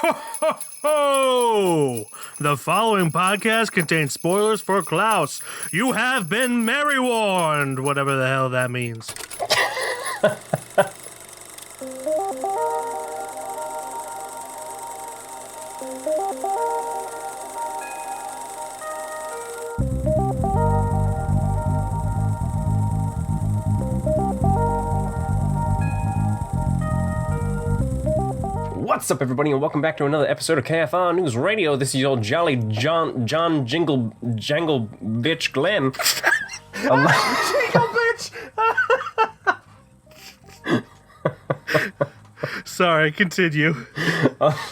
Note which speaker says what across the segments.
Speaker 1: ho! The following podcast contains spoilers for Klaus. You have been merry warned, whatever the hell that means.
Speaker 2: What's up, everybody, and welcome back to another episode of KFR News Radio. This is your jolly John Jangle Bitch Glenn.
Speaker 1: Jingle bitch! Sorry, continue.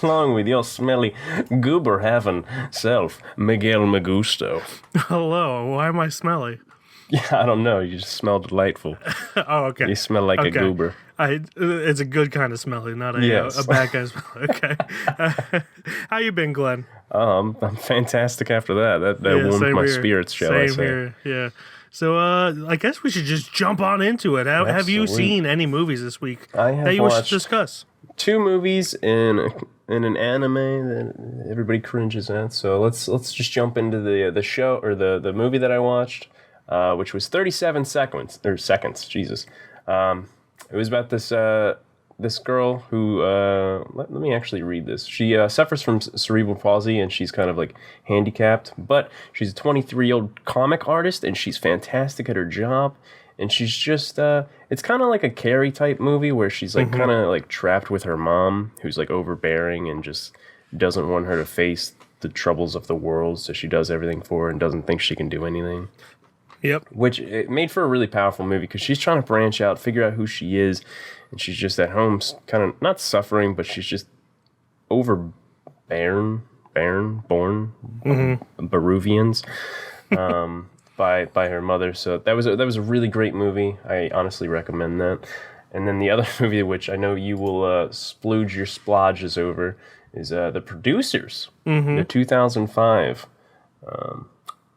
Speaker 2: Along with your smelly goober having self, Miguel Magusto.
Speaker 1: Hello, why am I smelly?
Speaker 2: Yeah, I don't know. You just smell delightful.
Speaker 1: Oh, okay.
Speaker 2: You smell like a goober.
Speaker 1: It's a good kind of smelly, not a bad kind of smelly. Okay. How you been, Glenn?
Speaker 2: I'm fantastic after that. That warmed my spirits, shall I say.
Speaker 1: Same here, yeah. So I guess we should just jump on into it. Have you seen any movies this week that you wish to discuss?
Speaker 2: 2 movies in an anime that everybody cringes at. So let's just jump into the show or the movie that I watched. Which was 37 seconds. Jesus. It was about this girl who let me actually read this. She suffers from cerebral palsy and she's kind of like handicapped, but she's a 23-year-old comic artist and she's fantastic at her job. And she's just it's kind of like a Carrie type movie where she's like kind of like trapped with her mom, who's like overbearing and just doesn't want her to face the troubles of the world, so she does everything for her and doesn't think she can do anything.
Speaker 1: Yep.
Speaker 2: Which it made for a really powerful movie because she's trying to branch out, figure out who she is, and she's just at home kind of not suffering, but she's just born Baruvians by her mother. So that was a really great movie. I honestly recommend that. And then the other movie, which I know you will splooge your splodges over, is The Producers, the 2005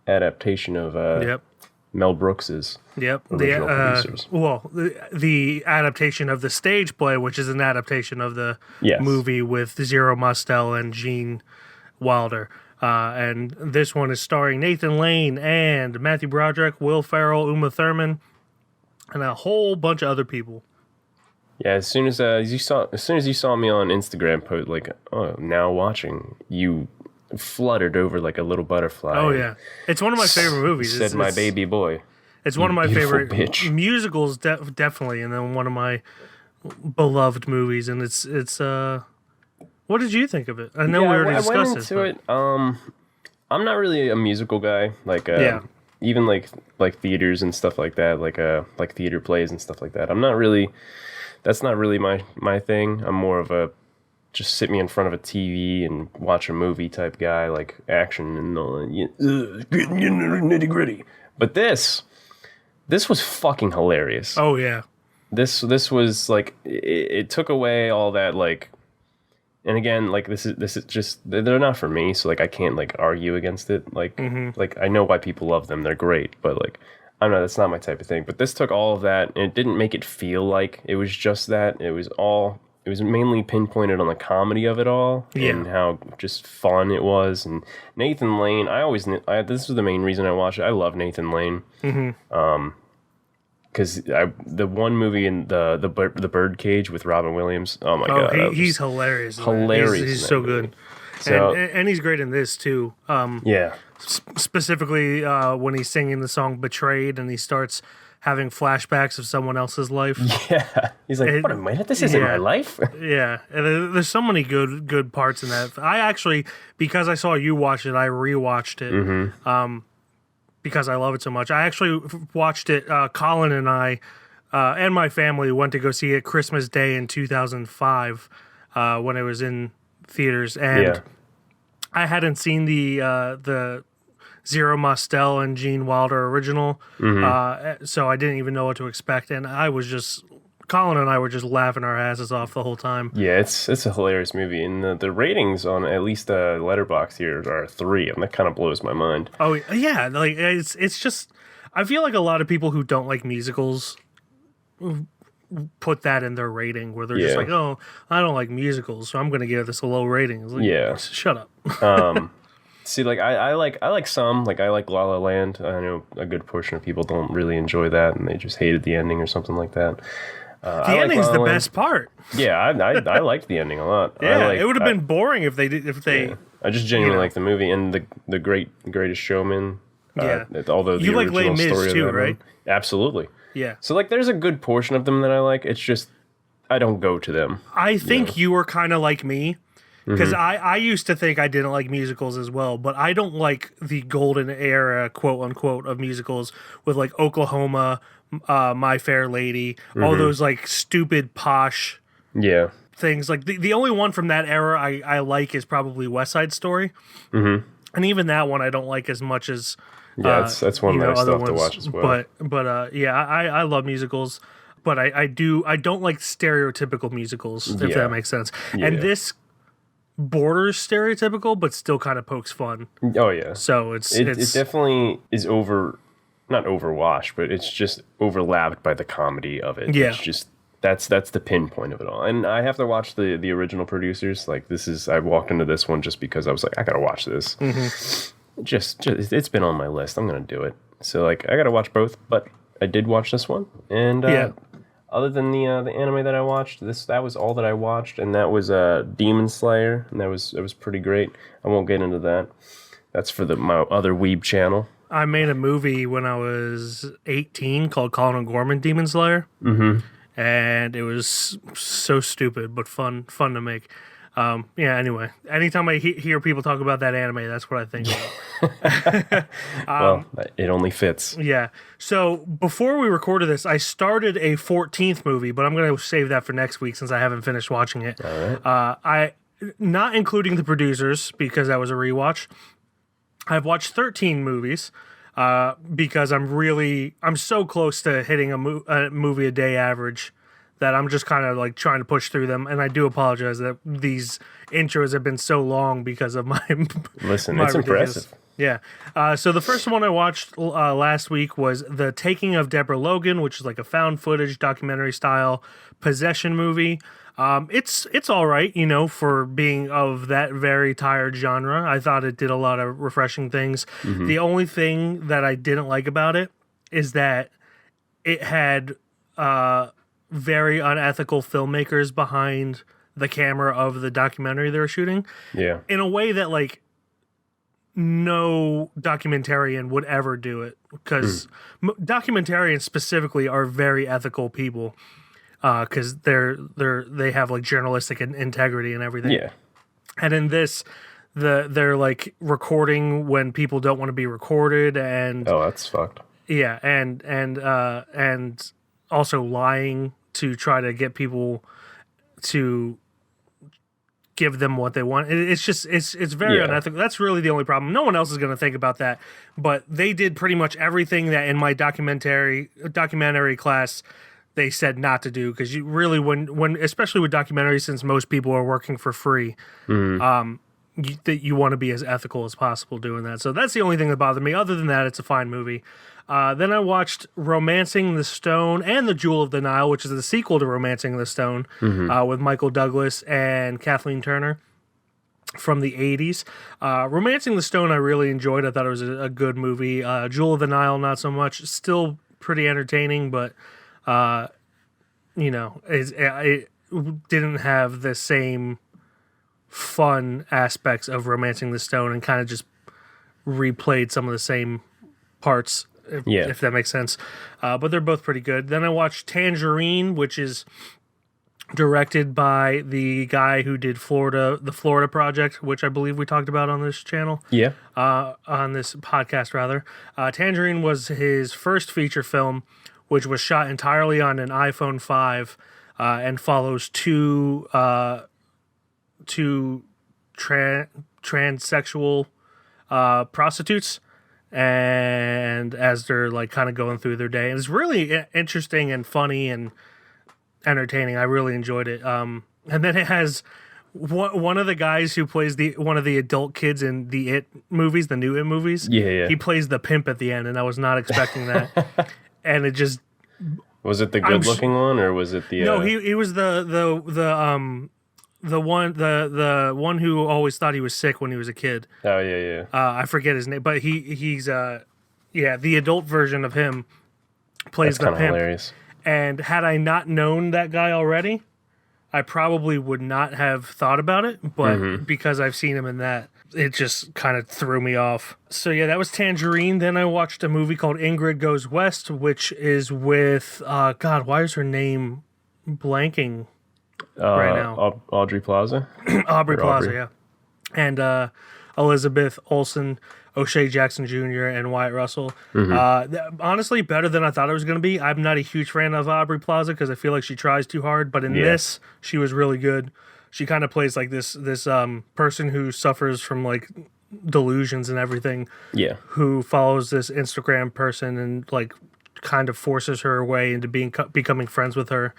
Speaker 2: adaptation of Mel Brooks's original Producers.
Speaker 1: Well, the adaptation of the stage play, which is an adaptation of the movie with Zero Mostel and Gene Wilder. And this one is starring Nathan Lane and Matthew Broderick, Will Ferrell, Uma Thurman, and a whole bunch of other people.
Speaker 2: Yeah, as soon as you saw me on Instagram post, like, oh, now watching, you fluttered over like a little butterfly.
Speaker 1: Oh yeah, it's one of my favorite movies.
Speaker 2: Said my baby boy.
Speaker 1: It's one of my favorite musicals, definitely, and then one of my beloved movies. And it's. What did you think of it? I know we already discussed it.
Speaker 2: I went into it. I'm not really a musical guy. Like even like theaters and stuff like that. Like theater plays and stuff like that. I'm not really. That's not really my thing. I'm more of a just sit me in front of a TV and watch a movie type guy, like action and all that. Nitty gritty. But this was fucking hilarious.
Speaker 1: Oh yeah.
Speaker 2: This was like it took away all that like, and again like this is just they're not for me, so like I can't like argue against it. Like like I know why people love them, they're great, but like I don't know, that's not my type of thing. But this took all of that and it didn't make it feel like it was just that. It was mainly pinpointed on the comedy of it all and how just fun it was. And Nathan Lane, this was the main reason I watched it. I love Nathan Lane. Because the one movie in the Birdcage with Robin Williams, oh my god,
Speaker 1: he's hilarious.
Speaker 2: Hilarious,
Speaker 1: he's so good.
Speaker 2: So,
Speaker 1: and he's great in this too. Specifically when he's singing the song "Betrayed" and he starts having flashbacks of someone else's life.
Speaker 2: Yeah, he's like, "What a minute! This isn't my life."
Speaker 1: Yeah, and there's so many good parts in that. I actually, because I saw you watch it, I rewatched it. Because I love it so much. I actually watched it. Colin and I and my family went to go see it Christmas Day in 2005 when it was in theaters, and I hadn't seen the Zero Mostel and Gene Wilder original, so I didn't even know what to expect, and Colin and I were just laughing our asses off the whole time.
Speaker 2: Yeah, it's a hilarious movie, and the ratings on at least Letterboxd here are 3, and that kind of blows my mind. Oh
Speaker 1: yeah, like it's just I feel like a lot of people who don't like musicals put that in their rating, where they're just like, oh, I don't like musicals, so I'm going to give this a low rating. It's like, shut up.
Speaker 2: See, like I like some, like I like La La Land. I know a good portion of people don't really enjoy that, and they just hated the ending or something like that.
Speaker 1: The ending's the best part.
Speaker 2: Yeah, I liked the ending a lot.
Speaker 1: Yeah, it would have been boring if they did.
Speaker 2: I just genuinely like the movie and the Greatest Showman. Although you like Les Mis too, right? Absolutely.
Speaker 1: Yeah.
Speaker 2: So like, there's a good portion of them that I like. It's just I don't go to them.
Speaker 1: I think you were kind of like me. Because I used to think I didn't like musicals as well, but I don't like the golden era, quote unquote, of musicals with like Oklahoma, My Fair Lady, all those like stupid posh things. Like the only one from that era I like is probably West Side Story, and even that one I don't like as much as
Speaker 2: that's one that I still have to watch as well.
Speaker 1: But I love musicals, but I don't like stereotypical musicals, if that makes sense. Yeah. And this borders stereotypical, but still kind of pokes fun.
Speaker 2: Oh yeah.
Speaker 1: So it
Speaker 2: definitely is not overwashed, but it's just overlapped by the comedy of it.
Speaker 1: Yeah.
Speaker 2: It's just that's the pinpoint of it all. And I have to watch the original producers. Like I walked into this one just because I was like, I gotta watch this. Just it's been on my list. I'm gonna do it. So like I gotta watch both, but I did watch this one, and other than the anime that I watched, that was all that I watched, and that was Demon Slayer, and it was pretty great. I won't get into that. That's for my other weeb channel.
Speaker 1: I made a movie when I was 18 called Colin O'Gorman Demon Slayer, and it was so stupid but fun to make. Anyway, anytime I hear people talk about that anime, that's what I think of.
Speaker 2: Well, it only fits.
Speaker 1: Yeah. So before we recorded this, I started a 14th movie, but I'm going to save that for next week since I haven't finished watching it.
Speaker 2: All right.
Speaker 1: Not including The Producers, because that was a rewatch. I've watched 13 movies because I'm so close to hitting a movie a day average that I'm just kind of like trying to push through them. And I do apologize that these intros have been so long because of my...
Speaker 2: Listen,
Speaker 1: my
Speaker 2: it's impressive.
Speaker 1: Yeah. So the first one I watched last week was The Taking of Deborah Logan, which is like a found footage documentary style possession movie. It's all right, for being of that very tired genre. I thought it did a lot of refreshing things. The only thing that I didn't like about it is that it had very unethical filmmakers behind the camera of the documentary they were shooting.
Speaker 2: Yeah.
Speaker 1: In a way that like no documentarian would ever do it, because documentarians specifically are very ethical people. Because they have like journalistic integrity and everything.
Speaker 2: Yeah.
Speaker 1: And in this, they're like recording when people don't want to be recorded, and
Speaker 2: that's fucked.
Speaker 1: Yeah, and also lying to try to get people to give them what they want. It's just it's very unethical. That's really the only problem. No one else is going to think about that, but they did pretty much everything that in my documentary class they said not to do, because you really, when especially with documentaries, since most people are working for free, you want to be as ethical as possible doing that. So that's the only thing that bothered me. Other than that, it's a fine movie. Then I watched Romancing the Stone and The Jewel of the Nile, which is the sequel to Romancing the Stone, with Michael Douglas and Kathleen Turner from the 80s. Romancing the Stone I really enjoyed. I thought it was a good movie. Jewel of the Nile, not so much. Still pretty entertaining, but it didn't have the same fun aspects of Romancing the Stone, and kind of just replayed some of the same parts, if that makes sense. But they're both pretty good. Then I watched Tangerine, which is directed by the guy who did the Florida Project, which I believe we talked about on this channel.
Speaker 2: Yeah.
Speaker 1: On this podcast, rather. Tangerine was his first feature film, which was shot entirely on an iPhone 5 and follows two transsexual prostitutes, and as they're like kind of going through their day. And it's really interesting and funny and entertaining. I really enjoyed it. And then it has one of the guys who plays one of the adult kids in the It movies, the new It movies.
Speaker 2: Yeah.
Speaker 1: He plays the pimp at the end, and I was not expecting that. And it just
Speaker 2: Was it the good-looking one, or was it the?
Speaker 1: No, he was the one who always thought he was sick when he was a kid.
Speaker 2: Oh yeah.
Speaker 1: I forget his name, but he's the adult version of him plays
Speaker 2: That's
Speaker 1: the pimp.
Speaker 2: hilarious.
Speaker 1: And had I not known that guy already, I probably would not have thought about it. But because I've seen him in that, it just kind of threw me off. So yeah, that was Tangerine. Then I watched a movie called Ingrid Goes West, which is with God, why is her name blanking right now?
Speaker 2: Audrey Plaza.
Speaker 1: Aubrey Plaza, yeah. And Elizabeth Olsen, O'Shea Jackson Jr., and Wyatt Russell. Honestly, better than I thought it was going to be. I'm not a huge fan of Aubrey Plaza because I feel like she tries too hard, but in this, she was really good. She kind of plays like this person who suffers from like delusions and everything. Yeah. Who follows this Instagram person and like kind of forces her way into becoming friends with her.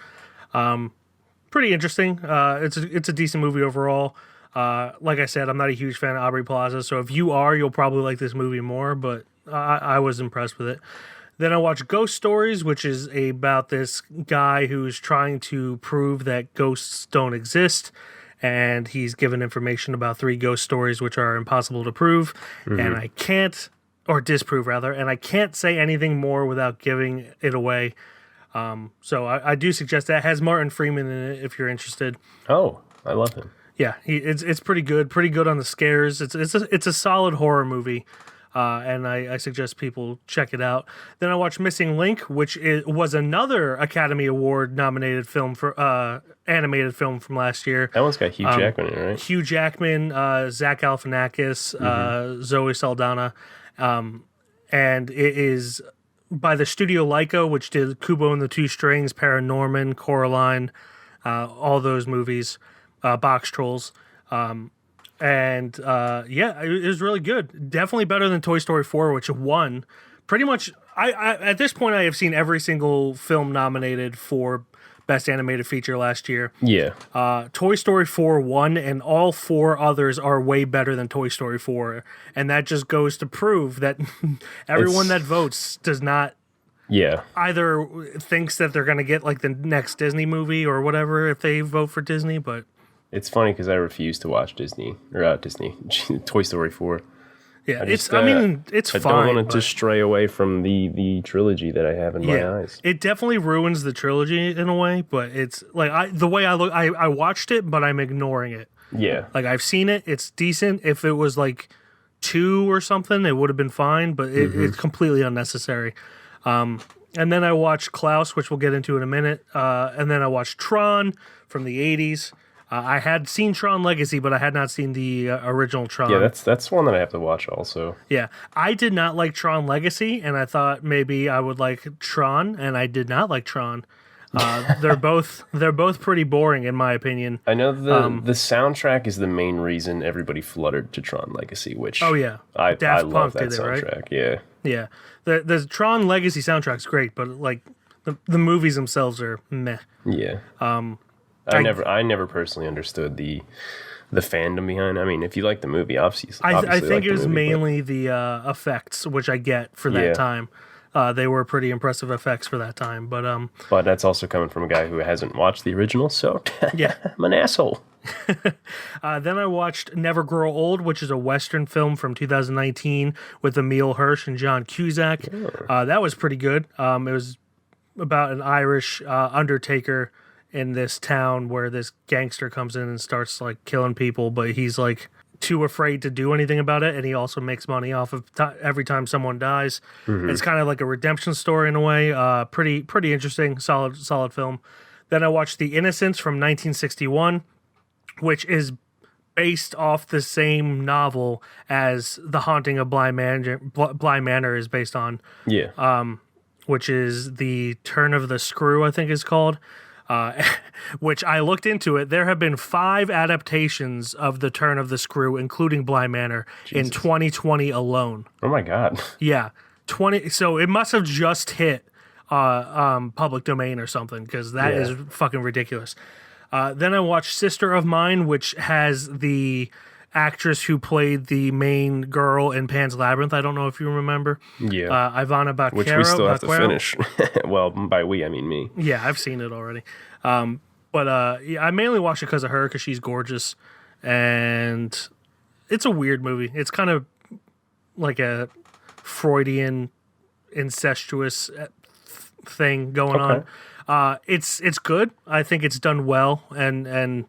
Speaker 1: Pretty interesting. It's a decent movie overall. Like I said, I'm not a huge fan of Aubrey Plaza, so if you are, you'll probably like this movie more, but I was impressed with it. Then I watched Ghost Stories, which is about this guy who's trying to prove that ghosts don't exist, and he's given information about 3 ghost stories which are impossible to prove, and I can't, or disprove rather, and I can't say anything more without giving it away. So I do suggest that. It has Martin Freeman in it if you're interested.
Speaker 2: Oh, I love him.
Speaker 1: Yeah, it's pretty good on the scares. It's a solid horror movie, and I suggest people check it out. Then I watched Missing Link, which was another Academy Award nominated film for animated film from last year.
Speaker 2: That one's got Hugh Jackman in it, right?
Speaker 1: Hugh Jackman, Zach Galifianakis, Zoe Saldana, and it is by the studio Laika, which did Kubo and the Two Strings, Paranorman, Coraline, all those movies. Box Trolls, and it was really good. Definitely better than Toy Story 4, which won. Pretty much, I at this point I have seen every single film nominated for Best Animated Feature last year. Yeah. Toy Story 4 won, and all 4 others are way better than Toy Story 4, and that just goes to prove that everyone that votes does not. Yeah. Either thinks that they're going to get like the next Disney movie or whatever if they vote for Disney, but.
Speaker 2: It's funny because I refuse to watch Toy Story 4.
Speaker 1: Yeah, it's fine.
Speaker 2: I don't want it to stray away from the trilogy that I have in my eyes.
Speaker 1: It definitely ruins the trilogy in a way, but it's like the way I look, I watched it, but I'm ignoring it. Yeah. Like I've seen it, it's decent. If it was like 2 or something, it would have been fine, but it's completely unnecessary. And then I watched Klaus, which we'll get into in a minute. And then I watched Tron from the 80s. I had seen Tron Legacy, but I had not seen the original Tron.
Speaker 2: Yeah, that's one that I have to watch also.
Speaker 1: Yeah, I did not like Tron Legacy, and I thought maybe I would like Tron, and I did not like Tron. They're both pretty boring in my opinion.
Speaker 2: I know the soundtrack is the main reason everybody fluttered to Tron Legacy, which I love that soundtrack. Right?
Speaker 1: Yeah. The Tron Legacy soundtrack's great, but like the movies themselves are meh. Yeah.
Speaker 2: I never personally understood the fandom behind it. I mean, if you like the movie, obviously
Speaker 1: I think it was mainly the effects, which I get for that time. They were pretty impressive effects for that time, but
Speaker 2: that's also coming from a guy who hasn't watched the original, so yeah, I'm an asshole.
Speaker 1: Then I watched Never Grow Old, which is a Western film from 2019 with Emile Hirsch and John Cusack. That was pretty good. It was about an Irish undertaker in this town where this gangster comes in and starts like killing people, but he's like too afraid to do anything about it, and he also makes money off of every time someone dies. It's kind of like a redemption story in a way. Pretty interesting, solid film. Then I watched The Innocents from 1961, which is based off the same novel as The Haunting of Bly Manor is based on. Yeah. Which is The Turn of the Screw, I think is called. Which I looked into it. There have been 5 adaptations of The Turn of the Screw, including Bly Manor, in 2020 alone.
Speaker 2: Oh my God.
Speaker 1: Yeah. 20. So it must have just hit public domain or something, because that is fucking ridiculous. Then I watched Sister of Mine, which has the actress who played the main girl in Pan's Labyrinth. I don't know if you remember.
Speaker 2: Yeah.
Speaker 1: Ivana Bacquero.
Speaker 2: Which we still have to finish. Well, by we, I mean me.
Speaker 1: Yeah, I've seen it already. Yeah, I mainly watch it because of her, because she's gorgeous. And it's a weird movie. It's kind of like a Freudian, incestuous thing going on. It's good. I think it's done well. And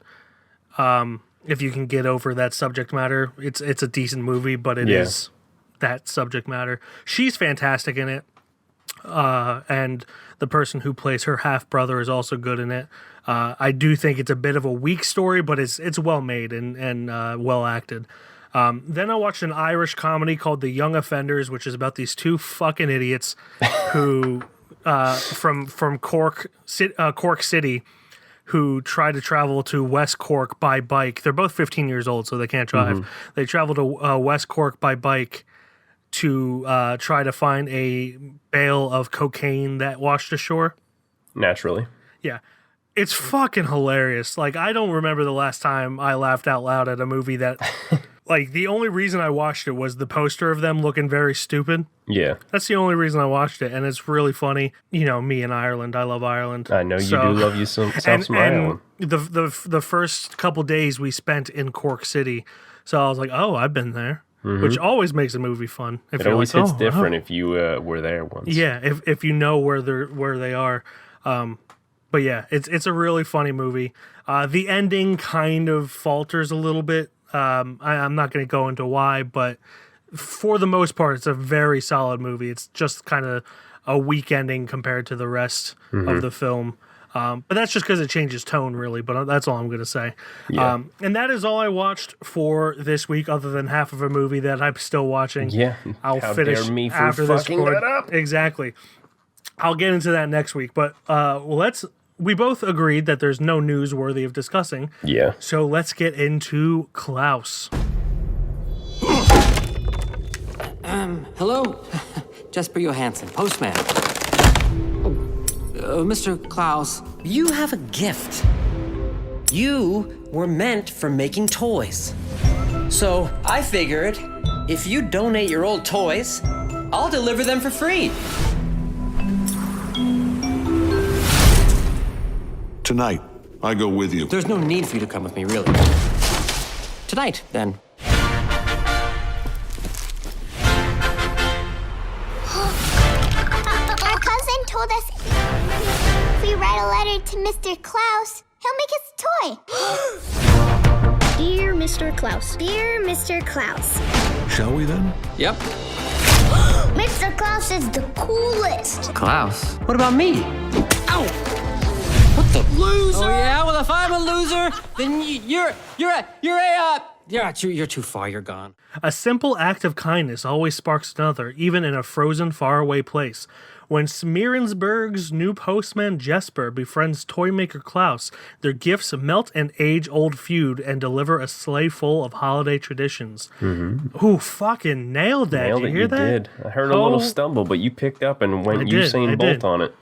Speaker 1: if you can get over that subject matter, it's a decent movie, but it is that subject matter. She's fantastic in it. And the person who plays her half brother is also good in it. I do think it's a bit of a weak story, but it's well made and well acted. Then I watched an Irish comedy called The Young Offenders, which is about these two fucking idiots who from Cork City, who try to travel to West Cork by bike. They're both 15 years old, so they can't drive. Mm-hmm. They travel to West Cork by bike to try to find a bale of cocaine that washed ashore.
Speaker 2: Naturally.
Speaker 1: Yeah. It's fucking hilarious. Like, I don't remember the last time I laughed out loud at a movie that... Like, the only reason I watched it was the poster of them looking very stupid.
Speaker 2: Yeah.
Speaker 1: That's the only reason I watched it, and it's really funny. You know, me in Ireland. I love Ireland.
Speaker 2: I know you do love you some Ireland.
Speaker 1: The first couple days we spent in Cork City, so I was like, oh, I've been there. Mm-hmm. Which always makes a movie fun. If
Speaker 2: it always hits different if you were there once.
Speaker 1: Yeah, if you know where they are. But yeah, it's a really funny movie. The ending kind of falters a little bit. I'm not going to go into why, but for the most part, it's a very solid movie. It's just kind of a weak ending compared to the rest of the film. But that's just because it changes tone, really. But that's all I'm going to say. Yeah. And that is all I watched for this week, other than half of a movie that I'm still watching.
Speaker 2: Yeah.
Speaker 1: I'll finish
Speaker 2: me for
Speaker 1: after this.
Speaker 2: Fucking that up.
Speaker 1: Exactly. I'll get into that next week. But we both agreed that there's no news worthy of discussing.
Speaker 2: Yeah.
Speaker 1: So let's get into Klaus.
Speaker 3: Hello? Jesper Johansson, postman. Mr. Klaus.
Speaker 4: You have a gift. You were meant for making toys. So I figured if you donate your old toys, I'll deliver them for free.
Speaker 5: Tonight, I go with you.
Speaker 3: There's no need for you to come with me, really. Tonight, then.
Speaker 6: Our cousin told us if we write a letter to Mr. Klaus, he'll make us a toy. Dear Mr. Klaus. Dear Mr. Klaus.
Speaker 5: Shall we then?
Speaker 3: Yep.
Speaker 6: Mr. Klaus is the coolest.
Speaker 3: Klaus? What about me? Ow! What the loser? Oh yeah, well if I'm a loser, then you're too far. You're gone.
Speaker 1: A simple act of kindness always sparks another, even in a frozen, faraway place. When Smearensburg's new postman Jesper befriends toymaker Klaus, their gifts melt an age-old feud and deliver a sleigh full of holiday traditions. Mm-hmm. Ooh, fucking nailed that! Did you hear that?
Speaker 2: Did. I heard a little stumble, but you picked up and went Usain Bolt on it.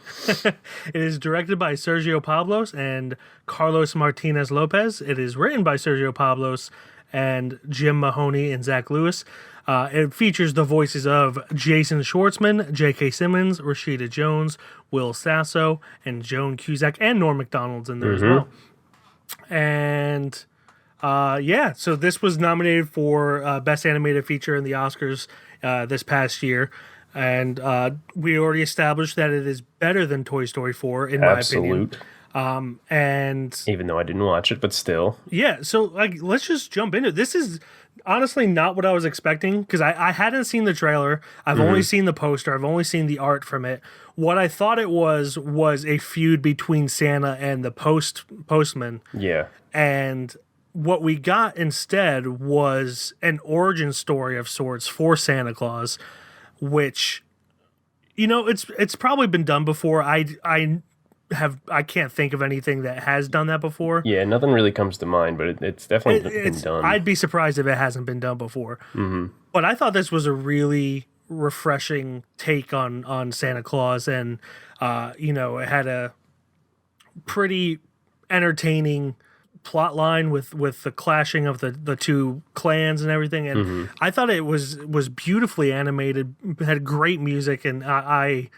Speaker 1: It is directed by Sergio Pablos and Carlos Martinez Lopez. It is written by Sergio Pablos and Jim Mahoney and Zach Lewis. It features the voices of Jason Schwartzman, J.K. Simmons, Rashida Jones, Will Sasso, and Joan Cusack, and Norm Macdonald's in there as well. And so this was nominated for Best Animated Feature in the Oscars this past year. And we already established that it is better than Toy Story 4, in my opinion. And
Speaker 2: even though I didn't watch it, but still.
Speaker 1: Yeah, so let's just jump into it. This is honestly not what I was expecting, because I hadn't seen the trailer. I've only seen the poster. I've only seen the art from it. What I thought it was a feud between Santa and the postman. Yeah. And what we got instead was an origin story of sorts for Santa Claus, which, you know, it's probably been done before. I can't think of anything that has done that before.
Speaker 2: Yeah, nothing really comes to mind, but it's definitely been done.
Speaker 1: I'd be surprised if it hasn't been done before. Mm-hmm. But I thought this was a really refreshing take on Santa Claus, and it had a pretty entertaining plot line with the clashing of the two clans and everything, and I thought it was beautifully animated, had great music, and I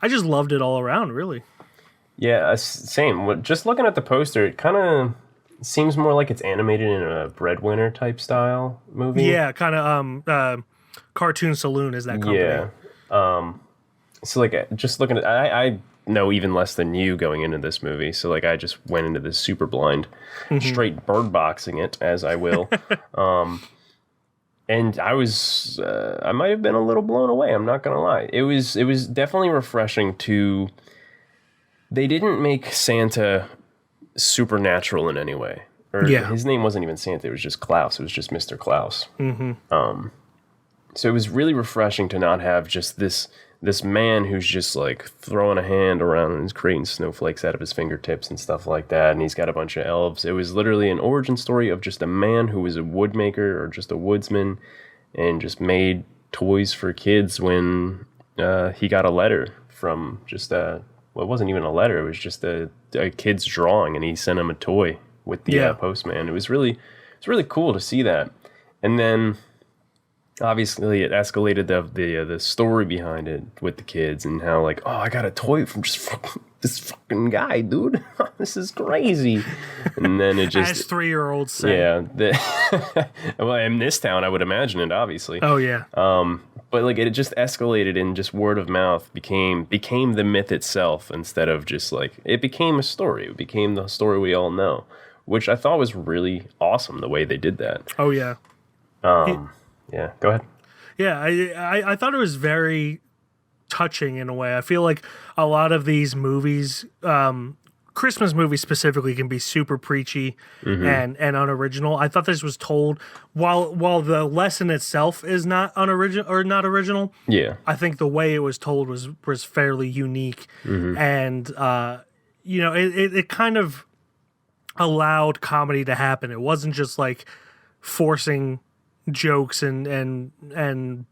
Speaker 1: just loved it all around, really.
Speaker 2: Yeah, same. Just looking at the poster, it kind of seems more like it's animated in a Breadwinner type style movie.
Speaker 1: Yeah, kind of Cartoon Saloon is that company.
Speaker 2: Yeah. So like just looking at, I know even less than you going into this movie. So like I just went into this super blind, straight bird boxing it as I will. And I was, I might have been a little blown away. I'm not gonna lie. It was definitely refreshing to. They didn't make Santa supernatural in any way. Or his name wasn't even Santa. It was just Klaus. It was just Mr. Klaus. So it was really refreshing to not have just this man who's just like throwing a hand around and is creating snowflakes out of his fingertips and stuff like that. And he's got a bunch of elves. It was literally an origin story of just a man who was a woodmaker or just a woodsman and just made toys for kids when he got a letter from just well, it wasn't even a letter. It was just a kid's drawing, and he sent him a toy with the postman. It was really cool to see that. And then, obviously, it escalated the story behind it with the kids and how like, oh, I got a toy from just this fucking guy, dude. This is crazy. And then it just
Speaker 1: as 3-year-olds say.
Speaker 2: Yeah. Well, in this town, I would imagine it, obviously.
Speaker 1: Oh yeah.
Speaker 2: But like it just escalated and just word of mouth became the myth itself instead of just like it became a story. It became the story we all know, which I thought was really awesome the way they did that.
Speaker 1: Oh yeah.
Speaker 2: Yeah. Go ahead.
Speaker 1: Yeah, I thought it was very touching in a way. I feel like a lot of these movies, Christmas movies specifically, can be super preachy and unoriginal. I thought this was told while the lesson itself is not unoriginal or not original.
Speaker 2: Yeah,
Speaker 1: I think the way it was told was fairly unique, and it kind of allowed comedy to happen. It wasn't just like forcing jokes and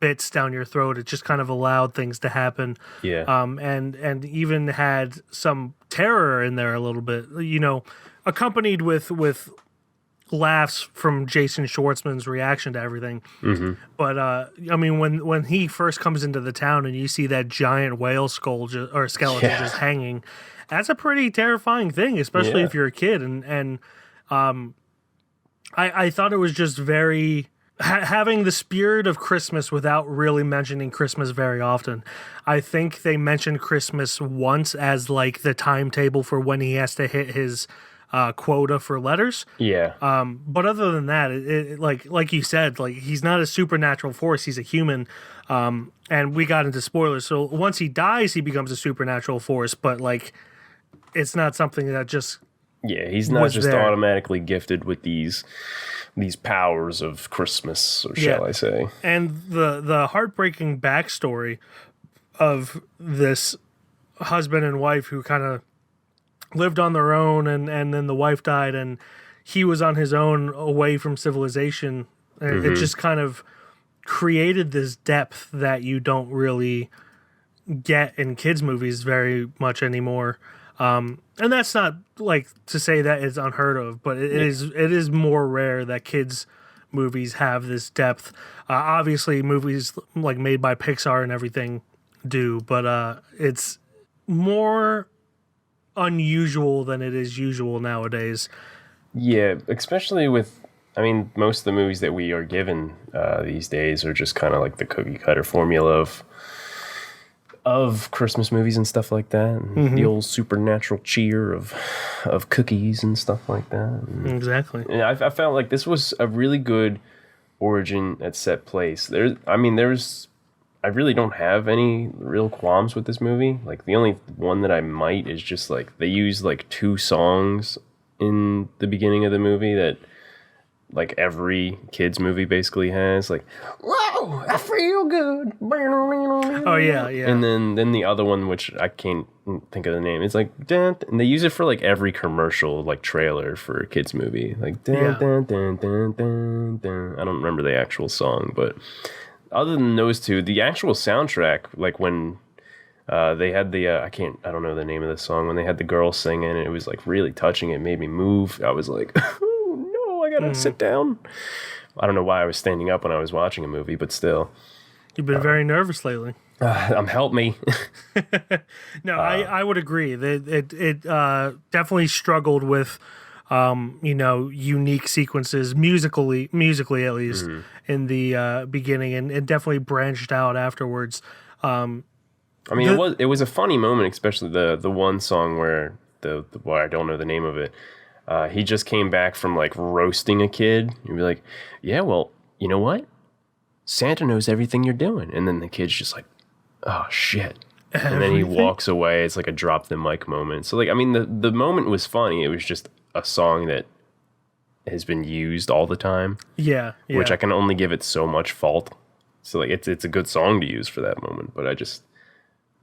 Speaker 1: bits down your throat. It just kind of allowed things to happen.
Speaker 2: Yeah.
Speaker 1: And even had some terror in there a little bit, accompanied with laughs from Jason Schwartzman's reaction to everything. But I mean, when he first comes into the town and you see that giant whale skull or skeleton just hanging, that's a pretty terrifying thing, especially if you're a kid. And I thought it was just very having the spirit of Christmas without really mentioning Christmas very often. I think they mentioned Christmas once as like the timetable for when he has to hit his quota for letters.
Speaker 2: Yeah.
Speaker 1: But other than that, it like you said, like he's not a supernatural force. He's a human. And we got into spoilers. So once he dies, he becomes a supernatural force. But like, it's not something that just
Speaker 2: he's not just automatically gifted with these powers of Christmas, or shall I say. And
Speaker 1: the heartbreaking backstory of this husband and wife who kind of lived on their own, and then the wife died, and he was on his own away from civilization. And it just kind of created this depth that you don't really get in kids' movies very much anymore. And that's not like to say that it's unheard of, but it is more rare that kids movies have this depth. Obviously movies like made by Pixar and everything do, but it's more unusual than it is usual nowadays. Yeah,
Speaker 2: especially with, I mean, most of the movies that we are given these days are just kind of like the cookie cutter formula of Christmas movies and stuff like that, and the old supernatural cheer of cookies and stuff like that.
Speaker 1: Exactly.
Speaker 2: And I felt like this was a really good origin at set place. I really don't have any real qualms with this movie. Like the only one that I might is just like they use like 2 songs in the beginning of the movie that like every kids movie basically has, like, whoa, I feel good.
Speaker 1: Oh yeah.
Speaker 2: And then the other one, which I can't think of the name, it's like dun, and they use it for like every commercial, like trailer for a kids movie, like dun, dun, dun, dun, dun, dun. I don't remember the actual song, but other than those 2, the actual soundtrack, like when They had the I don't know the name of the song when they had the girl singing, and it was like really touching. It made me move. I was like, oh no, I gotta sit down. I don't know why I was standing up when I was watching a movie, but still.
Speaker 1: You've been very nervous lately.
Speaker 2: Help me.
Speaker 1: No, I would agree. It definitely struggled with, unique sequences musically at least in the beginning, and it definitely branched out afterwards.
Speaker 2: I mean, it was a funny moment, especially the one song where I don't know the name of it. He just came back from like roasting a kid. You'd be like, yeah, well, you know what? Santa knows everything you're doing. And then the kid's just like, oh shit. And then he walks away. It's like a drop the mic moment. So like, I mean, the moment was funny. It was just a song that has been used all the time.
Speaker 1: Yeah.
Speaker 2: Which I can only give it so much fault. So like, it's a good song to use for that moment, but it's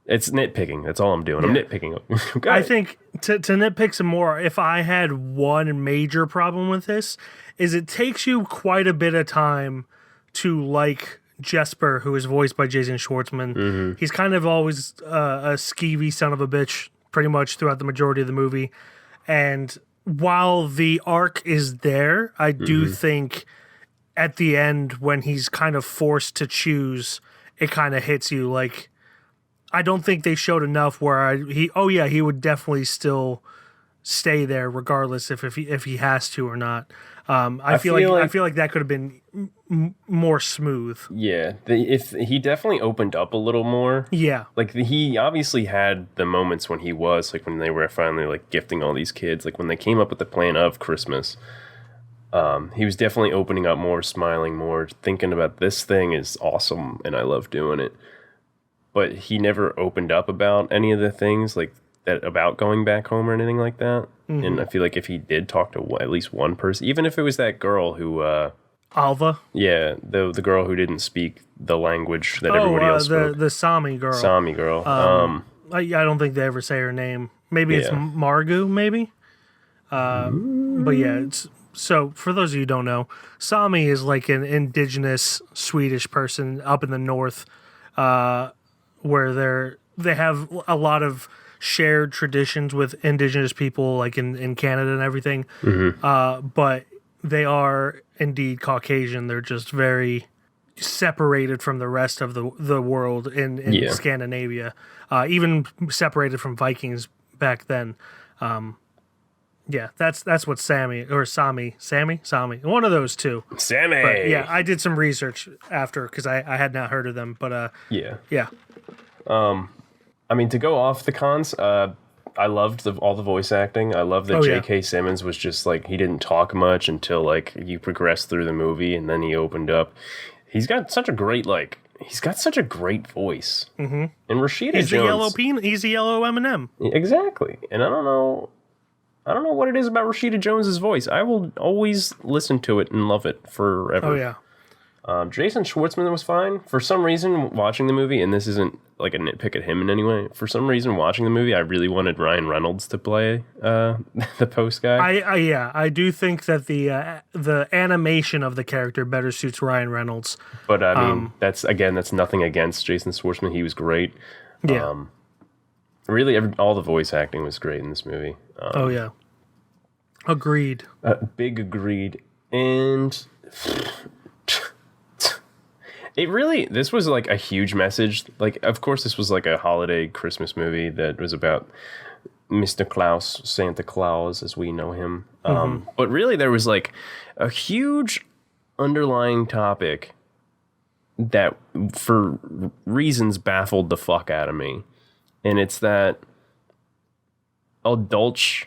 Speaker 2: nitpicking. That's all I'm doing. I'm nitpicking.
Speaker 1: I think to nitpick some more, if I had one major problem with this, is it takes you quite a bit of time to like Jesper, who is voiced by Jason Schwartzman. He's kind of always a skeevy son of a bitch pretty much throughout the majority of the movie. And while the arc is there, I do think at the end when he's kind of forced to choose, it kind of hits you like, I don't think they showed enough where he would definitely still stay there regardless if he has to or not. I feel like that could have been more smooth.
Speaker 2: Yeah, if he definitely opened up a little more.
Speaker 1: Yeah,
Speaker 2: like he obviously had the moments when he was like when they were finally like gifting all these kids, like when they came up with the plan of Christmas. He was definitely opening up more, smiling more, thinking about this thing is awesome and I love doing it. But he never opened up about any of the things like that about going back home or anything like that. And I feel like if he did talk to at least one person, even if it was that girl who,
Speaker 1: Alva,
Speaker 2: yeah, the girl who didn't speak the language that everybody else spoke,
Speaker 1: the Sami girl. I don't think they ever say her name. Maybe it's Margu, maybe. But yeah, so for those of you who don't know, Sami is like an indigenous Swedish person up in the north. Where they have a lot of shared traditions with indigenous people, like in Canada and everything. But they are indeed Caucasian. They're just very separated from the rest of the world in Scandinavia, even separated from Vikings back then. That's what Sami, one of those two.
Speaker 2: Sammy.
Speaker 1: But yeah, I did some research after because I had not heard of them. But yeah.
Speaker 2: I mean, to go off the cons, I loved all the voice acting. I love that J.K. Simmons was just like, he didn't talk much until like you progressed through the movie, and then he opened up. He's got such a great voice. And Rashida Jones,
Speaker 1: he's the yellow M&M.
Speaker 2: Exactly. And I don't know what it is about Rashida Jones's voice. I will always listen to it and love it forever.
Speaker 1: Oh yeah.
Speaker 2: Jason Schwartzman was fine. For some reason, watching the movie, and this isn't like a nitpick at him in any way, for some reason, watching the movie, I really wanted Ryan Reynolds to play the post guy.
Speaker 1: I do think that the animation of the character better suits Ryan Reynolds.
Speaker 2: But I mean, that's nothing against Jason Schwartzman. He was great.
Speaker 1: Yeah.
Speaker 2: Really, all the voice acting was great in this movie.
Speaker 1: Oh yeah. Agreed.
Speaker 2: Big agreed. And this was like a huge message. Like, of course, this was like a holiday Christmas movie that was about Mr. Klaus, Santa Claus, as we know him. But really, there was like a huge underlying topic that, for reasons, baffled the fuck out of me. And it's that adults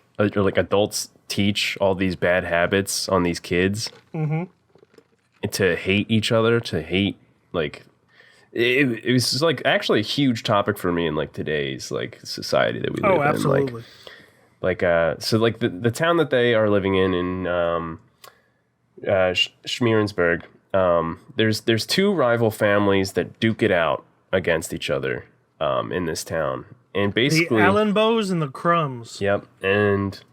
Speaker 2: teach all these bad habits on these kids to hate each other, to hate, like, it was like actually a huge topic for me in like today's like society that we live in. Oh,
Speaker 1: absolutely.
Speaker 2: So like the town that they are living in Schmierensburg, there's two rival families that duke it out against each other in this town. And basically
Speaker 1: the Allenbows and the Crumbs.
Speaker 2: Yep. And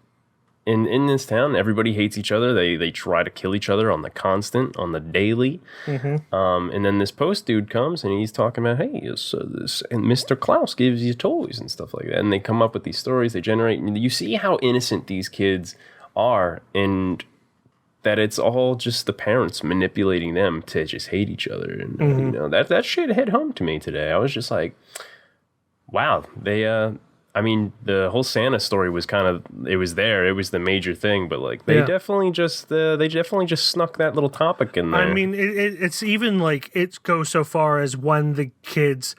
Speaker 2: in this town, everybody hates each other. They try to kill each other on the constant, on the daily. And then this post dude comes and he's talking about, hey, and Mr. Klaus gives you toys and stuff like that. And they come up with these stories. They generate. You see how innocent these kids are, and that it's all just the parents manipulating them to just hate each other. And you know, that shit hit home to me today. I was just like, wow, they. I mean, the whole Santa story was kind of, it was there. It was the major thing, but like they definitely just snuck that little topic in there.
Speaker 1: I mean, it's even like it goes so far as when the kids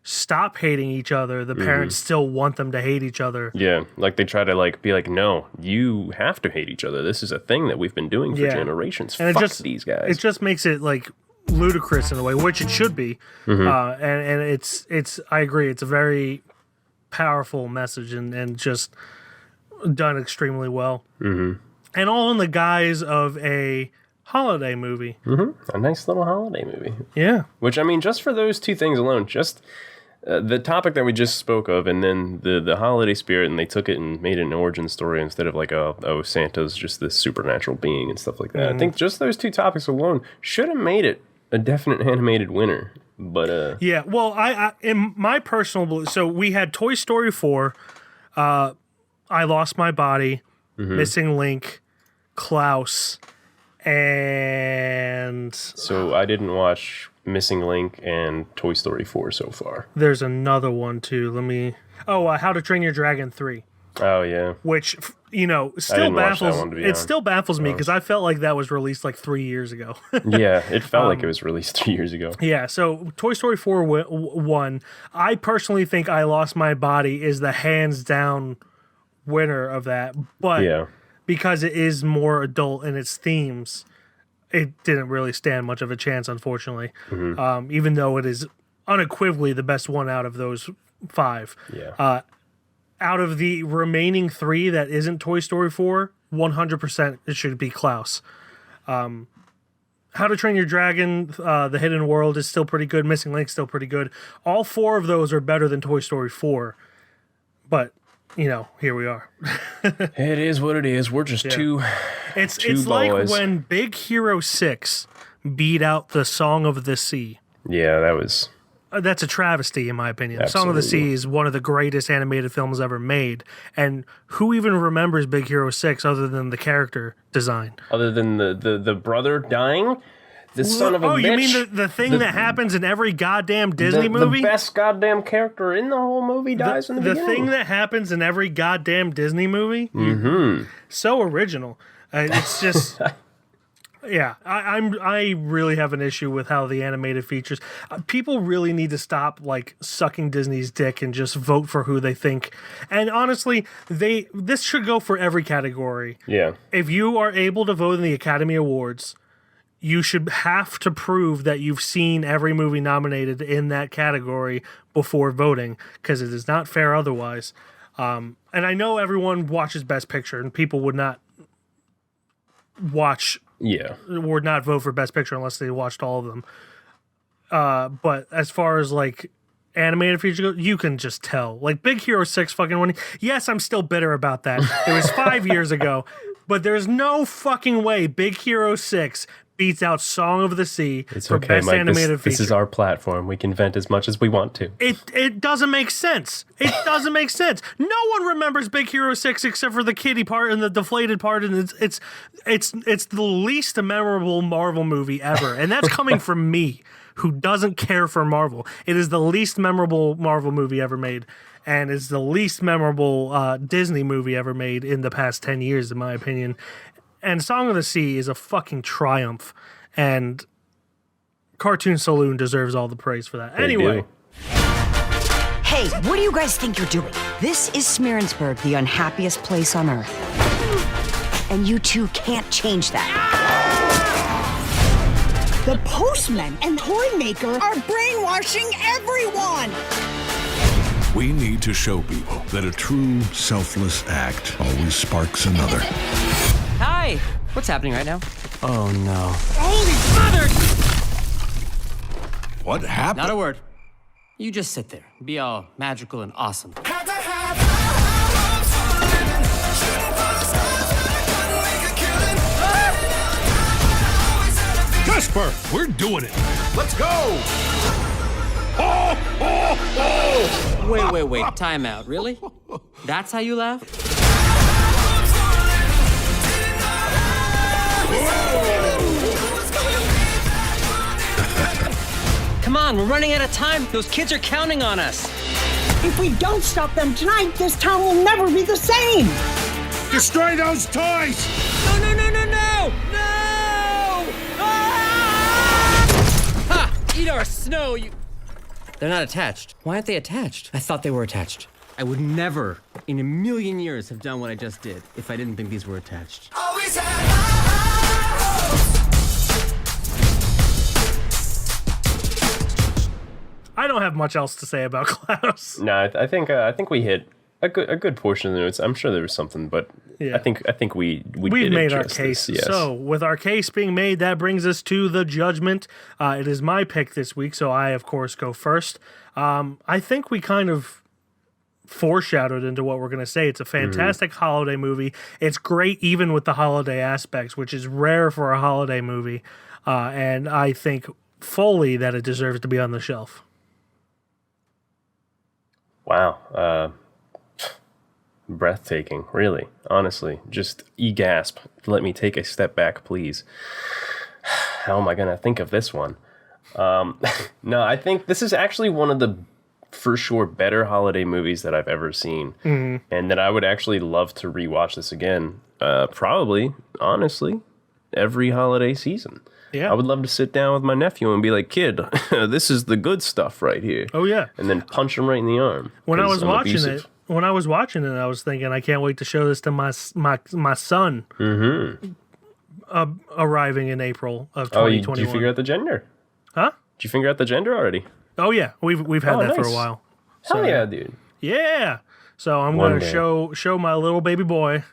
Speaker 1: stop hating each other, the parents still want them to hate each other.
Speaker 2: Yeah, like they try to like be like, no, you have to hate each other. This is a thing that we've been doing for generations.
Speaker 1: And
Speaker 2: Fuck these guys.
Speaker 1: It just makes it like ludicrous in a way, which it should be. And it's I agree. It's a very powerful message and just done extremely well. And all in the guise of a holiday movie.
Speaker 2: A nice little holiday movie.
Speaker 1: Yeah.
Speaker 2: Which, I mean, just for those two things alone, just the topic that we just spoke of, and then the holiday spirit, and they took it and made it an origin story instead of like, oh, Santa's just this supernatural being and stuff like that. I think just those two topics alone should have made it a definite animated winner. But
Speaker 1: yeah, well, I in my personal belief, so we had Toy Story 4, I Lost My Body, Missing Link, Klaus, and
Speaker 2: so I didn't watch Missing Link and Toy Story 4 so far.
Speaker 1: There's another one too. How to Train Your Dragon 3.
Speaker 2: Oh yeah,
Speaker 1: which, you know, still baffles me because I felt like that was released like 3 years ago.
Speaker 2: Yeah, it felt like it was released 3 years ago.
Speaker 1: Yeah, so Toy Story 4 won. I personally think I Lost My Body is the hands down winner of that, but because it is more adult in its themes, it didn't really stand much of a chance, unfortunately. Even though it is unequivocally the best one out of those 5.
Speaker 2: Yeah.
Speaker 1: Out of the remaining 3 that isn't Toy Story 4, 100% it should be Klaus. How to Train Your Dragon, The Hidden World is still pretty good. Missing Link still pretty good. All 4 of those are better than Toy Story 4. But, you know, here we are.
Speaker 2: It is what it is. We're just two
Speaker 1: It's
Speaker 2: boys.
Speaker 1: like when Big Hero 6 beat out the Song of the Sea.
Speaker 2: Yeah, that was...
Speaker 1: That's a travesty, in my opinion.
Speaker 2: Absolutely.
Speaker 1: Song of the Sea is one of the greatest animated films ever made. And who even remembers Big Hero 6 other than the character design?
Speaker 2: Other than the brother dying? The son of a bitch.
Speaker 1: Oh, you mean the thing that happens in every goddamn Disney movie?
Speaker 2: The best goddamn character in the whole movie dies in the beginning.
Speaker 1: The thing that happens in every goddamn Disney movie? So original. It's just... Yeah, I really have an issue with how the animated features. People really need to stop like sucking Disney's dick and just vote for who they think. And honestly, this should go for every category.
Speaker 2: Yeah.
Speaker 1: If you are able to vote in the Academy Awards, you should have to prove that you've seen every movie nominated in that category before voting, because it is not fair otherwise. And I know everyone watches Best Picture, and people would not watch.
Speaker 2: Yeah.
Speaker 1: Would not vote for Best Picture unless they watched all of them. But as far as like animated features go, you can just tell. Like Big Hero 6 fucking winning. Yes, I'm still bitter about that. It was 5 years ago. But there's no fucking way Big Hero 6 beats out Song of the Sea for Best Animated Feature.
Speaker 2: This is our platform. We can vent as much as we want to.
Speaker 1: It doesn't make sense. It doesn't make sense. No one remembers Big Hero 6 except for the kitty part and the deflated part, and it's the least memorable Marvel movie ever. And that's coming from me, who doesn't care for Marvel. It is the least memorable Marvel movie ever made, and it's the least memorable Disney movie ever made in the past 10 years, in my opinion. And Song of the Sea is a fucking triumph, and Cartoon Saloon deserves all the praise for that. Anyway.
Speaker 7: Hey, what do you guys think you're doing? This is Smearensburg, the unhappiest place on Earth. And you two can't change that.
Speaker 8: The postman and toy maker are brainwashing everyone!
Speaker 5: We need to show people that a true selfless act always sparks another.
Speaker 4: Hi! What's happening right now? Oh no.
Speaker 3: Holy mother!
Speaker 5: What happened?
Speaker 3: Not a word. You just sit there. Be all magical and awesome.
Speaker 5: Jasper, we're doing it. Let's go.
Speaker 4: Wait. Time out. Really? That's how you laugh? Come on, we're running out of time. Those kids are counting on us.
Speaker 8: If we don't stop them tonight, this town will never be the same.
Speaker 5: Destroy those toys.
Speaker 4: No! Ah! Ha! Eat our snow, you... They're not attached. Why aren't they attached? I thought they were attached. I would never, in a million years, have done what I just did if I didn't think these were attached.
Speaker 1: I don't have much else to say about Klaus.
Speaker 2: No, I think we hit a good portion of the notes. I'm sure there was something, but
Speaker 1: Yeah.
Speaker 2: I think we've
Speaker 1: made our case.
Speaker 2: Yes.
Speaker 1: So with our case being made, that brings us to the judgment. It is my pick this week, so I of course go first. I think we kind of foreshadowed into what we're going to say. It's a fantastic holiday movie. It's great even with the holiday aspects, which is rare for a holiday movie. And I think fully that it deserves to be on the shelf.
Speaker 2: Wow. Breathtaking, really. Honestly, just gasp. Let me take a step back, please. How am I going to think of this one? No, I think this is actually one of the, for sure, better holiday movies that I've ever seen. And that I would actually love to rewatch this again. Probably, honestly, every holiday season.
Speaker 1: Yeah.
Speaker 2: I would love to sit down with my nephew and be like, kid, this is the good stuff right here.
Speaker 1: Oh, yeah.
Speaker 2: And then punch him right in the arm.
Speaker 1: When I was
Speaker 2: 'cause I'm
Speaker 1: watching
Speaker 2: abusive.
Speaker 1: I was thinking, I can't wait to show this to my son. Arriving in April of 2021.
Speaker 2: Did you figure out the gender?
Speaker 1: Huh?
Speaker 2: Did you figure out the gender already?
Speaker 1: Oh yeah, we've had that for a
Speaker 2: nice.
Speaker 1: while.
Speaker 2: Hell yeah, dude.
Speaker 1: Yeah. So I'm
Speaker 2: One
Speaker 1: going to
Speaker 2: day.
Speaker 1: show my little baby boy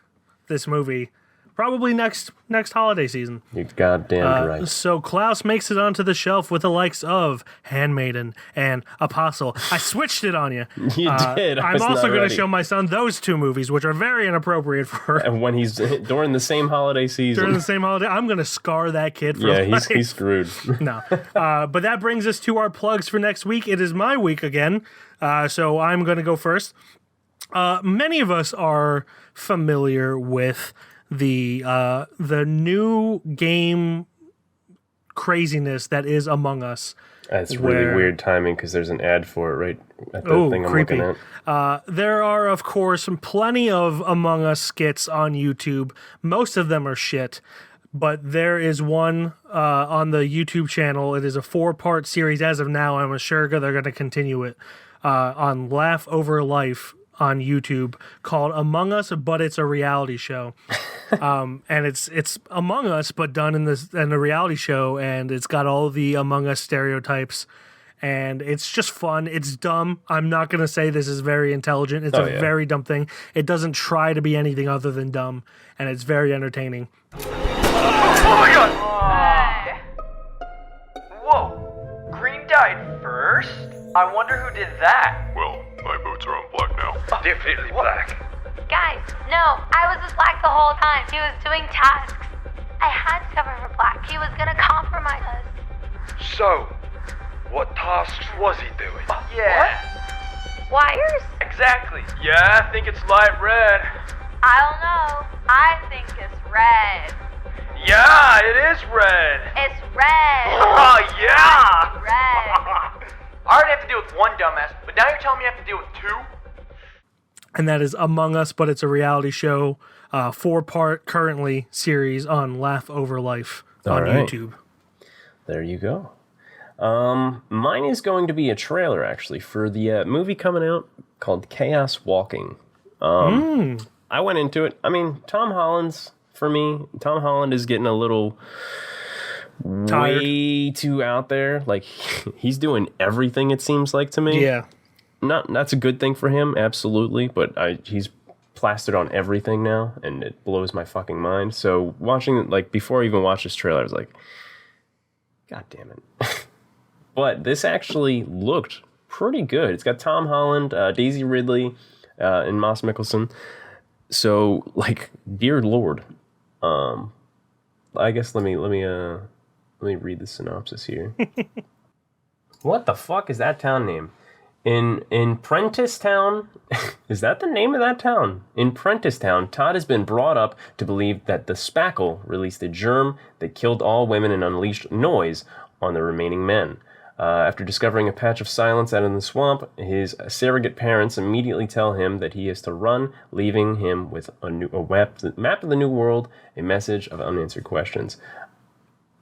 Speaker 1: this movie probably next holiday season.
Speaker 2: You're goddamn right.
Speaker 1: So Klaus makes it onto the shelf with the likes of Handmaiden and Apostle. I switched it on you.
Speaker 2: You did. I
Speaker 1: I'm
Speaker 2: was
Speaker 1: also
Speaker 2: not
Speaker 1: going to
Speaker 2: ready.
Speaker 1: show my son those two movies, which are very inappropriate for
Speaker 2: And when he's during the same holiday season.
Speaker 1: during the same holiday. I'm going to scar that kid for
Speaker 2: yeah,
Speaker 1: life.
Speaker 2: he's screwed.
Speaker 1: No. But that brings us to our plugs for next week. It is my week again. So I'm going to go first. Many of us are familiar with the new game craziness that is Among Us.
Speaker 2: That's really
Speaker 1: where-
Speaker 2: weird timing because there's an ad for it right at the
Speaker 1: Oh,
Speaker 2: thing I'm
Speaker 1: creepy.
Speaker 2: looking at.
Speaker 1: There are, of course, plenty of Among Us skits on YouTube. Most of them are shit. But there is one on the YouTube channel. It is a 4-part series as of now. I'm sure they're going to continue it on Laugh Over Life on YouTube called Among Us, but it's a reality show. And it's Among Us, but done in a reality show, and it's got all the Among Us stereotypes. And it's just fun. It's dumb. I'm not going to say this is very intelligent. It's a very dumb thing. It doesn't try to be anything other than dumb, and it's very entertaining.
Speaker 9: Oh my god! Whoa! Green died first? I wonder who did that.
Speaker 5: Well, my boots are on black now.
Speaker 9: Definitely black.
Speaker 6: Guys, no, I was with Black the whole time. He was doing tasks. I had to cover for Black. He was gonna compromise us.
Speaker 9: So, what tasks was he doing? Yeah.
Speaker 6: Wires?
Speaker 9: Exactly. Yeah, I think it's light red.
Speaker 6: I don't know. I think it's red.
Speaker 9: Yeah, it is red.
Speaker 6: It's red.
Speaker 9: Oh, yeah!
Speaker 6: Red.
Speaker 9: I already have to deal with one dumbass, but now you're telling me I have to deal with two?
Speaker 1: And that is Among Us, but it's a reality show, 4-part currently series on Laugh Over Life on
Speaker 2: All right.
Speaker 1: YouTube.
Speaker 2: There you go. Mine is going to be a trailer, actually, for the movie coming out called Chaos Walking. I went into it. I mean, Tom Holland is getting a little
Speaker 1: Tired.
Speaker 2: way too out there. Like, he's doing everything, it seems like to me.
Speaker 1: Yeah.
Speaker 2: That's a good thing for him, absolutely, but he's plastered on everything now, and it blows my fucking mind. So watching, like, before I even watched this trailer, I was like, God damn it. But this actually looked pretty good. It's got Tom Holland, Daisy Ridley, and Mads Mikkelsen. So, like, dear Lord, I guess let me Let me read the synopsis here. What the fuck is that town name? In Prentice Town, is that the name of that town? In Prentice Town, Todd has been brought up to believe that the spackle released a germ that killed all women and unleashed noise on the remaining men. After discovering a patch of silence out in the swamp, his surrogate parents immediately tell him that he has to run, leaving him with a map of the new world, a message of unanswered questions.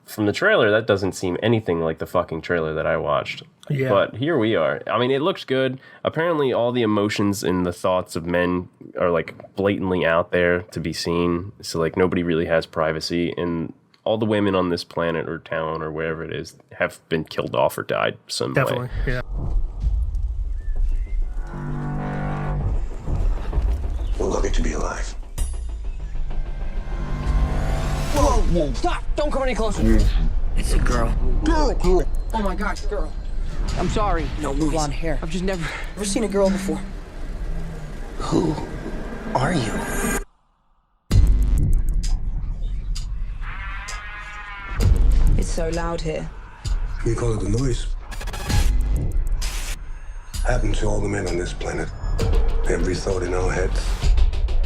Speaker 2: From the trailer, that doesn't seem anything like the fucking trailer that I watched.
Speaker 1: Yeah.
Speaker 2: But here we are. I mean, it looks good. Apparently, all the emotions and the thoughts of men are, like, blatantly out there to be seen. So, like, nobody really has privacy. And all the women on this planet or town or wherever it is have been killed off or died some
Speaker 1: Definitely,
Speaker 2: way.
Speaker 1: yeah.
Speaker 10: We're lucky to be alive.
Speaker 3: Whoa! Stop! Don't come any closer.
Speaker 4: It's a girl.
Speaker 3: Girl! Oh my gosh, girl. I'm sorry.
Speaker 4: No movies.
Speaker 3: Blonde hair. I've just never seen a girl before.
Speaker 4: Who are you?
Speaker 11: It's so loud here.
Speaker 10: We call it the noise. Happened to all the men on this planet. Every thought in our heads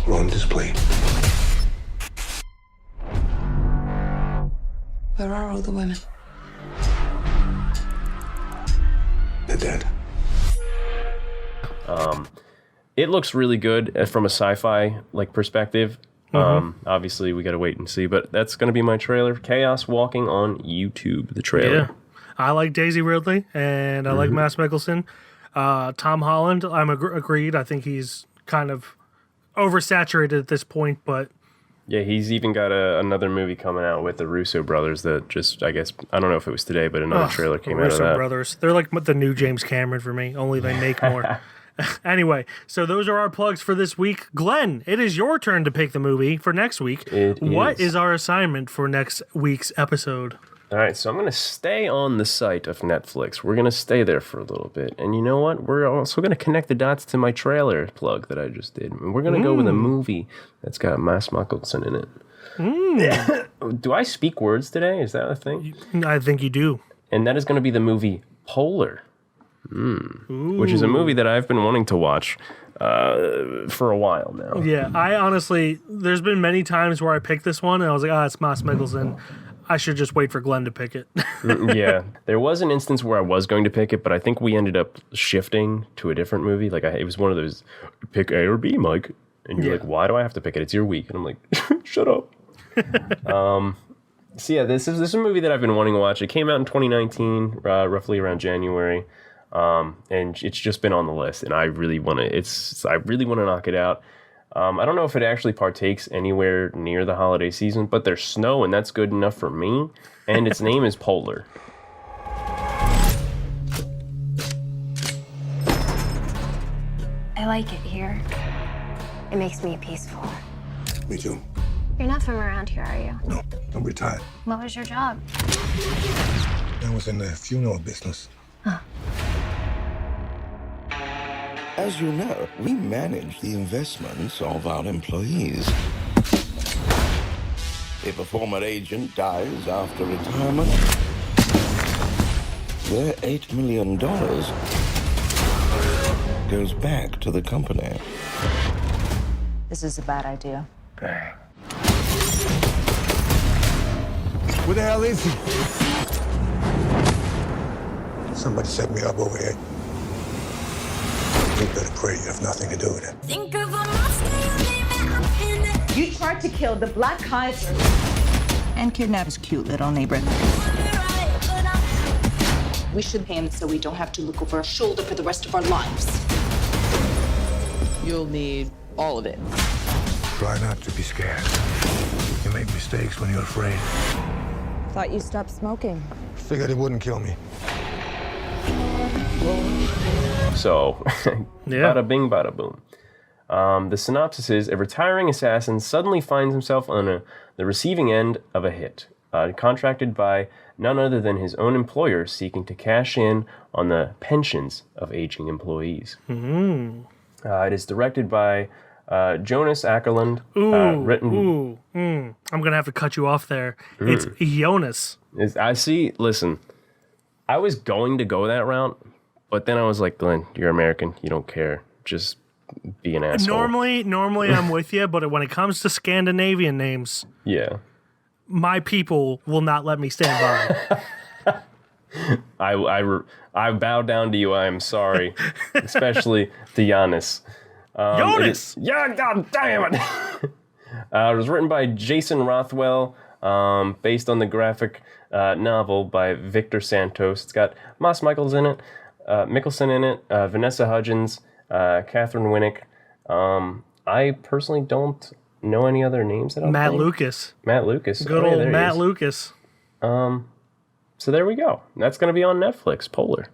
Speaker 10: were on display.
Speaker 11: Where are all the women?
Speaker 10: They're dead.
Speaker 2: It looks really good from a sci-fi like perspective. Obviously, we got to wait and see, but that's going to be my trailer. Chaos Walking on YouTube, the trailer.
Speaker 1: Yeah. I like Daisy Ridley, and I like Mads Mikkelsen. Tom Holland, I'm agreed. I think he's kind of oversaturated at this point, but...
Speaker 2: Yeah, he's even got another movie coming out with the Russo brothers that just, I guess, I don't know if it was today, but another trailer came out of that.
Speaker 1: Russo brothers. They're like the new James Cameron for me, only they make more. Anyway, so those are our plugs for this week. Glenn, it is your turn to pick the movie for next week. What is our assignment for next week's episode?
Speaker 2: All right, so I'm going to stay on the site of Netflix. We're going to stay there for a little bit. And you know what? We're also going to connect the dots to my trailer plug that I just did. And we're going to go with a movie that's got Mads Mikkelsen in it. Do I speak words today? Is that a thing?
Speaker 1: I think you do.
Speaker 2: And that is going to be the movie Polar. Which is a movie that I've been wanting to watch for a while now.
Speaker 1: Yeah, I honestly, there's been many times where I picked this one and I was like, it's Mads Mikkelsen. I should just wait for Glenn to pick it.
Speaker 2: Yeah, there was an instance where I was going to pick it, but I think we ended up shifting to a different movie. Like, it was one of those, pick A or B, Mike. And you're like, why do I have to pick it? It's your week. And I'm like, shut up. So yeah, this is a movie that I've been wanting to watch. It came out in 2019, roughly around January. And it's just been on the list, and I really want to knock it out. I don't know if it actually partakes anywhere near the holiday season, but there's snow, and that's good enough for me. And its name is Polar.
Speaker 6: I like it here. It makes me peaceful.
Speaker 10: Me too.
Speaker 6: You're not from around here, are you?
Speaker 10: No, I'm retired.
Speaker 6: What was your job?
Speaker 10: I was in the funeral business.
Speaker 12: As you know, we manage the investments of our employees. If a former agent dies after retirement, their $8 million goes back to the company.
Speaker 11: This is a bad idea.
Speaker 10: Where the hell is he? Somebody set me up over here. You better pray you have nothing to do with it.
Speaker 8: You tried to kill the Black Kaiser
Speaker 11: And kidnap his cute little neighbor.
Speaker 8: We should pay him so we don't have to look over our shoulder for the rest of our lives.
Speaker 3: You'll need all of it.
Speaker 10: Try not to be scared. You make mistakes when you're afraid.
Speaker 11: Thought you stopped smoking.
Speaker 10: Figured it wouldn't kill me.
Speaker 2: So, bada bing, bada boom. The synopsis is, a retiring assassin suddenly finds himself on the receiving end of a hit, contracted by none other than his own employer seeking to cash in on the pensions of aging employees. It is directed by Jonas Ackerlund.
Speaker 1: I'm going to have to cut you off there. It's Jonas
Speaker 2: Listen, I was going to go that route, but then I was like, Glenn, you're American. You don't care. Just be an asshole.
Speaker 1: Normally I'm with you, but when it comes to Scandinavian names,
Speaker 2: yeah,
Speaker 1: my people will not let me stand by.
Speaker 2: I bow down to you. I am sorry, especially to Giannis.
Speaker 1: Jonas!
Speaker 2: Yeah, god damn it! It was written by Jason Rothwell, based on the graphic novel by Victor Santos. It's got Moss Mikkelsen in it, Vanessa Hudgens, Catherine Winnick. I personally don't know any other names that
Speaker 1: Matt Lucas. Good old Matt Lucas.
Speaker 2: So there we go. That's going to be on Netflix, Polar.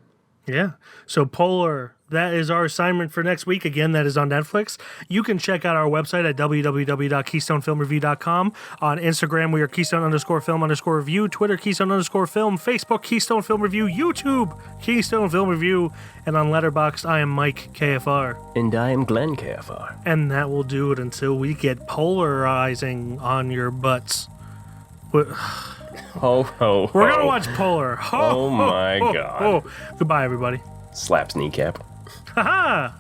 Speaker 1: Yeah. So Polar, that is our assignment for next week. Again, that is on Netflix. You can check out our website at www.keystonefilmreview.com. On Instagram, we are Keystone_film_review. Twitter, Keystone_film. Facebook, Keystone Film Review. YouTube, Keystone Film Review. And on Letterboxd, I am Mike KFR.
Speaker 2: And I am Glenn KFR.
Speaker 1: And that will do it until we get polarizing on your butts.
Speaker 2: Ho, ho, ho.
Speaker 1: We're going to watch Polar.
Speaker 2: Oh my God.
Speaker 1: Goodbye, everybody.
Speaker 2: Slaps kneecap.
Speaker 1: Ha ha!